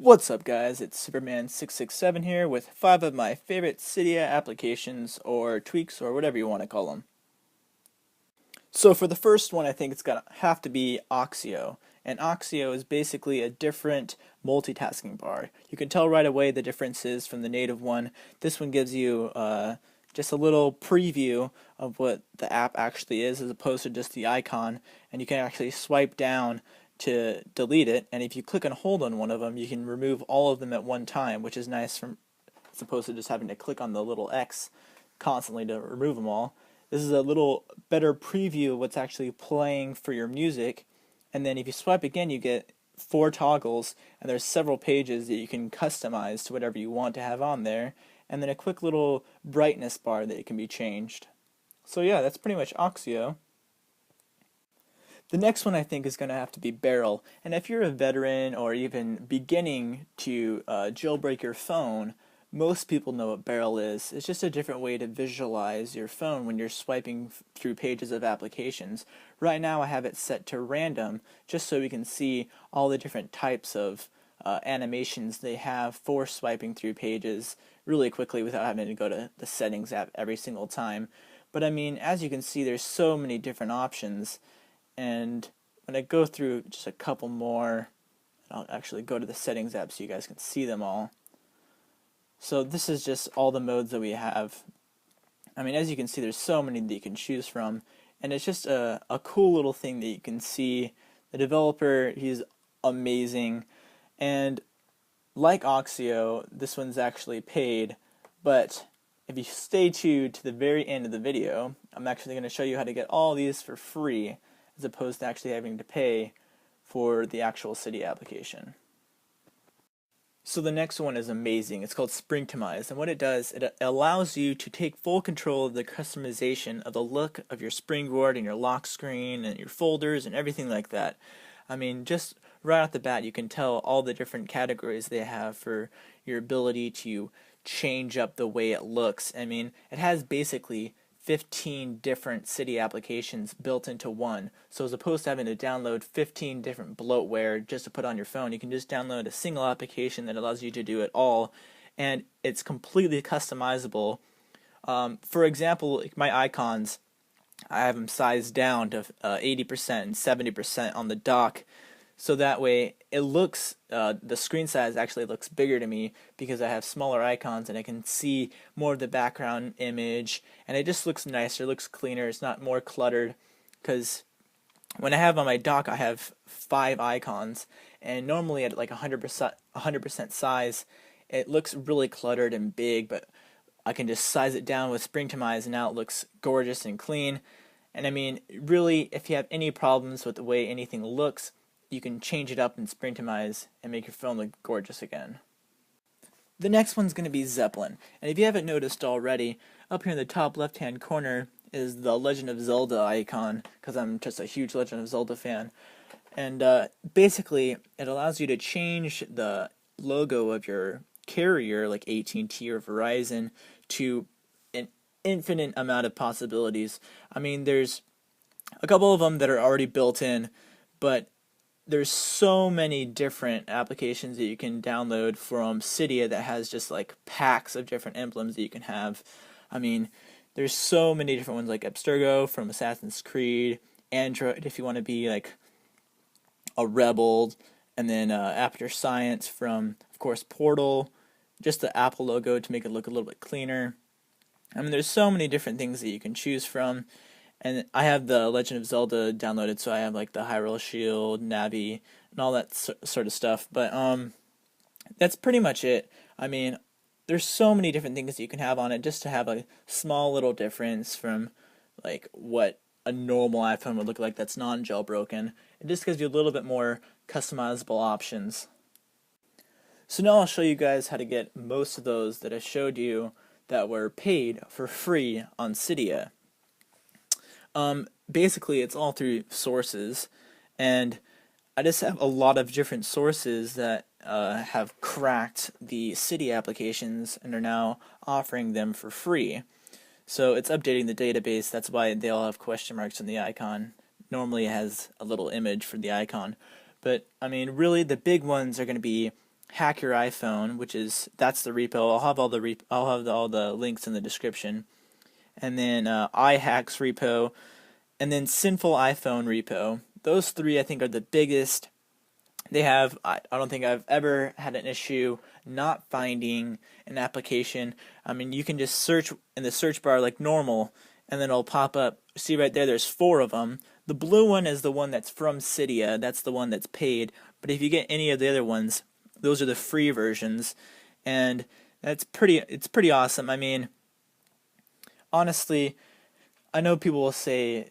What's up, guys? It's Superman667 here with 5 of my favorite Cydia applications or tweaks or whatever you want to call them. So for the first one, I think it's going to have to be Auxo. And Auxo is basically a different multitasking bar. You can tell right away the differences from the native one. This one gives you just a little preview of what the app actually is as opposed to just the icon, and you can actually swipe down to delete it, and if you click and hold on one of them, you can remove all of them at one time, which is nice from as opposed to just having to click on the little X constantly to remove them all. This is a little better preview of what's actually playing for your music, and then if you swipe again, you get 4 toggles, and there's several pages that you can customize to whatever you want to have on there, and then a quick little brightness bar that can be changed. So yeah, that's pretty much Auxo. The next one I think is going to have to be Barrel, and if you're a veteran or even beginning to jailbreak your phone, most people know what Barrel is. It's just a different way to visualize your phone when you're swiping through pages of applications. Right now I have it set to random just so we can see all the different types of animations they have for swiping through pages really quickly without having to go to the settings app every single time. But I mean, as you can see, there's so many different options. And when I go through just a couple more, I'll actually go to the settings app so you guys can see them all. So this is just all the modes that we have. I mean, as you can see, there's so many that you can choose from, and it's just a cool little thing that you can see. The developer, he's amazing, and like Auxo, this one's actually paid, but if you stay tuned to the very end of the video, I'm actually going to show you how to get all these for free, as opposed to actually having to pay for the actual Cydia application. So the next one is amazing. It's called Springtomize, and what it does, it allows you to take full control of the customization of the look of your springboard and your lock screen and your folders and everything like that. I mean, just right off the bat, you can tell all the different categories they have for your ability to change up the way it looks. I mean, it has basically 15 different Cydia applications built into one. So as opposed to having to download 15 different bloatware just to put on your phone, you can just download a single application that allows you to do it all, and it's completely customizable. For example, like my icons, I have them sized down to 80% and 70% on the dock, so that way it looks, the screen size actually looks bigger to me because I have smaller icons and I can see more of the background image, and it just looks nicer, it looks cleaner, it's not more cluttered, because when I have on my dock I have 5 icons, and normally at like 100% size it looks really cluttered and big, but I can just size it down with Springtomize and now it looks gorgeous and clean. And I mean, really, if you have any problems with the way anything looks, you can change it up in Springtomize and make your phone look gorgeous again. The next one's going to be Zeppelin, and if you haven't noticed already, up here in the top left hand corner is the Legend of Zelda icon, because I'm just a huge Legend of Zelda fan. And basically it allows you to change the logo of your carrier like AT&T or Verizon to an infinite amount of possibilities. I mean, there's a couple of them that are already built in, but there's so many different applications that you can download from Cydia that has just like packs of different emblems that you can have. I mean, there's so many different ones, like Abstergo from Assassin's Creed, Android if you want to be like a rebel, and then Aperture Science from, of course, Portal, just the Apple logo to make it look a little bit cleaner. I mean, there's so many different things that you can choose from. And I have the Legend of Zelda downloaded, so I have like the Hyrule Shield, Navi, and all that sort of stuff. But that's pretty much it. I mean, there's so many different things that you can have on it just to have a small little difference from like what a normal iPhone would look like that's non-jailbroken. It just gives you a little bit more customizable options. So now I'll show you guys how to get most of those that I showed you that were paid for free on Cydia. Basically it's all through sources, and I just have a lot of different sources that have cracked the Cydia applications and are now offering them for free. So it's updating the database, that's why they all have question marks on the icon. Normally it has a little image for the icon. But I mean, really the big ones are going to be Hack Your iPhone, that's the repo. I'll have all the links in the description. And then iHacks repo, and then Sinful iPhone repo. Those three I think are the biggest. I don't think I've ever had an issue not finding an application. I mean, you can just search in the search bar like normal, and then it'll pop up. See right there, there's 4 of them. The blue one is the one that's from Cydia. That's the one that's paid. But if you get any of the other ones, those are the free versions, and it's pretty awesome. I mean, honestly, I know people will say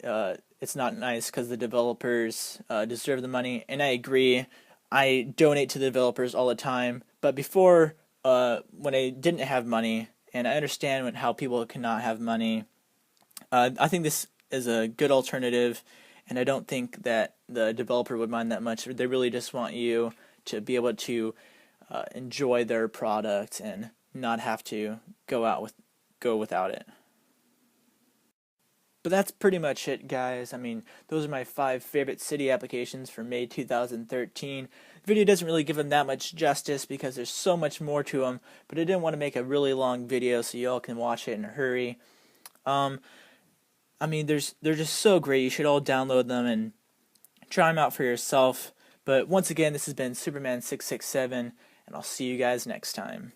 it's not nice because the developers deserve the money, and I agree. I donate to the developers all the time, but before, when I didn't have money, and I understand how people cannot have money, I think this is a good alternative, and I don't think that the developer would mind that much. They really just want you to be able to enjoy their product and not have to go without it. But that's pretty much it, guys. I mean, those are my 5 favorite Cydia applications for May 2013. The video doesn't really give them that much justice because there's so much more to them, but I didn't want to make a really long video so y'all can watch it in a hurry. I mean, they're just so great. You should all download them and try them out for yourself. But once again, this has been Superman667, and I'll see you guys next time.